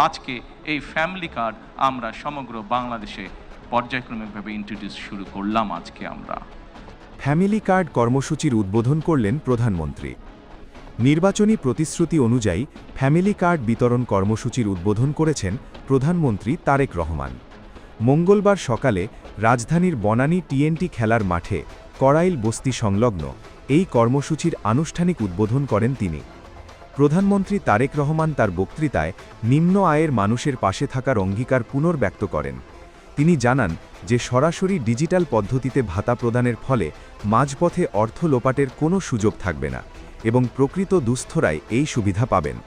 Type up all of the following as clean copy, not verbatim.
আজকে এই family card আমরা সমগ্র বাংলাদেশে পর্যায়ক্রমিকভাবে ইন্ট্রোডিউস শুরু করলাম আজকে আমরা। ফ্যামিলি কার্ড কর্মসূচির উদ্বোধন করলেন প্রধানমন্ত্রী। নির্বাচনী প্রতিশ্রুতি অনুযায়ী ফ্যামিলি কার্ড বিতরণ কর্মসূচির উদ্বোধন করেছেন প্রধানমন্ত্রী তারেক রহমান। মঙ্গলবার সকালে রাজধানীর বনানী টিএনটি খেলার মাঠে কড়াইল বস্তি সংলগ্ন এই কর্মসূচির আনুষ্ঠানিক উদ্বোধন করেন তিনি। প্রধানমন্ত্রী তারেক রহমান তার বক্তৃতায় নিম্ন আয়ের মানুষের পাশে থাকার অঙ্গীকার পুনর্ব্যক্ত করেন। তিনি জানান যে সরাসরি ডিজিটাল পদ্ধতিতে ভাতা প্রদানের ফলে মাঝপথে অর্থ লোপাটের কোনো সুযোগ থাকবে না এবং প্রকৃত দুস্থরাই এই সুবিধা পাবেন।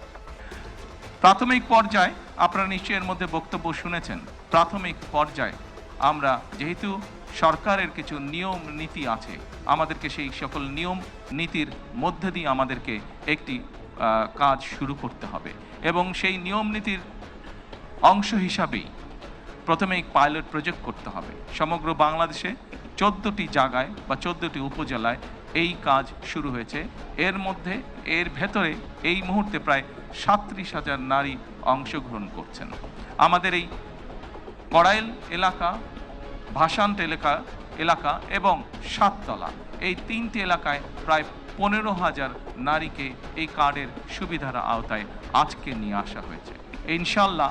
প্রাথমিক পর্যায়ে আপনারা নিশ্চয়ই এর মধ্যে বক্তব্য শুনেছেন। প্রাথমিক পর্যায়ে আমরা যেহেতু সরকারের কিছু নিয়ম নীতি আছে, আমাদেরকে সেই সকল নিয়ম নীতির মধ্যে দিয়ে আমাদেরকে একটি কাজ শুরু করতে হবে এবং সেই নিয়ম নীতির অংশ হিসাবেই প্রথমে পাইলট প্রজেক্ট করতে হবে। সমগ্র বাংলাদেশে 14টি জায়গায় বা 14টি উপজেলায় এই কাজ শুরু হয়েছে। এর ভেতরে এই মুহূর্তে প্রায় 37,000 নারী অংশগ্রহণ করছেন। আমাদের এই কড়াইল এলাকা, ভাসান্ত এলাকা এবং সাততলা, এই 3টি এলাকায় প্রায় 15,000 নারীকে এই কার্ডের সুবিধার আওতায় আজকে নিয়ে আসা হয়েছে ইনশাল্লাহ।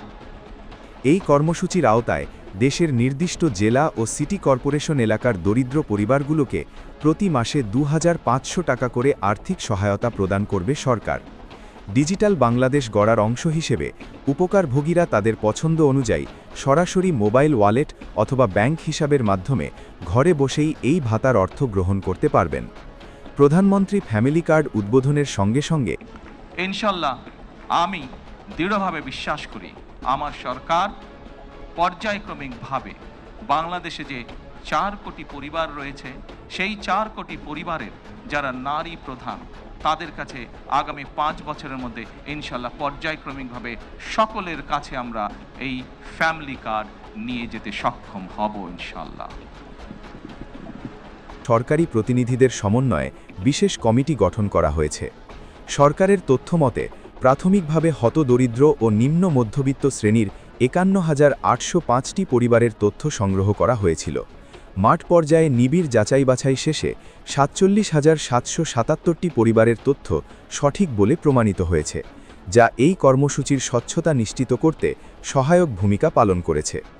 এই কর্মসূচির আওতায় দেশের নির্দিষ্ট জেলা ও সিটি কর্পোরেশন এলাকার দরিদ্র পরিবারগুলোকে প্রতি মাসে 2,500 টাকা করে আর্থিক সহায়তা প্রদান করবে সরকার। ডিজিটাল বাংলাদেশ গড়ার অংশ হিসেবে উপকারভোগীরা তাদের পছন্দ অনুযায়ী সরাসরি মোবাইল ওয়ালেট অথবা ব্যাংক হিসাবের মাধ্যমে ঘরে বসেই এই ভাতার অর্থ গ্রহণ করতে পারবেন। প্রধানমন্ত্রী ফ্যামিলি কার্ড উদ্বোধনের সঙ্গে সঙ্গে ইনশাল্লাহ আমি দৃঢ়ভাবে বিশ্বাস করি আমার সরকার পর্যায়ক্রমিকভাবে বাংলাদেশে যে 4 কোটি পরিবার রয়েছে, সেই 4 কোটি পরিবারের যারা নারী প্রধান, তাদের কাছে আগামী 5 বছরের মধ্যে ইনশাল্লাহ পর্যায়ক্রমিকভাবে সকলের কাছে আমরা এই ফ্যামিলি কার্ড নিয়ে যেতে সক্ষম হব ইনশাল্লাহ। সরকারি প্রতিনিধিদের সমন্বয়ে বিশেষ কমিটি গঠন করা হয়েছে। সরকারের তথ্যমতে প্রাথমিকভাবে হতদরিদ্র ও নিম্ন মধ্যবিত্ত শ্রেণীর 51,805টি পরিবারের তথ্য সংগ্রহ করা হয়েছিল। মাঠ পর্যায়ে নিবিড় যাচাই বাছাই শেষে 47,777টি পরিবারের তথ্য সঠিক বলে প্রমাণিত হয়েছে, যা এই কর্মসূচির স্বচ্ছতা নিশ্চিত করতে সহায়ক ভূমিকা পালন করেছে।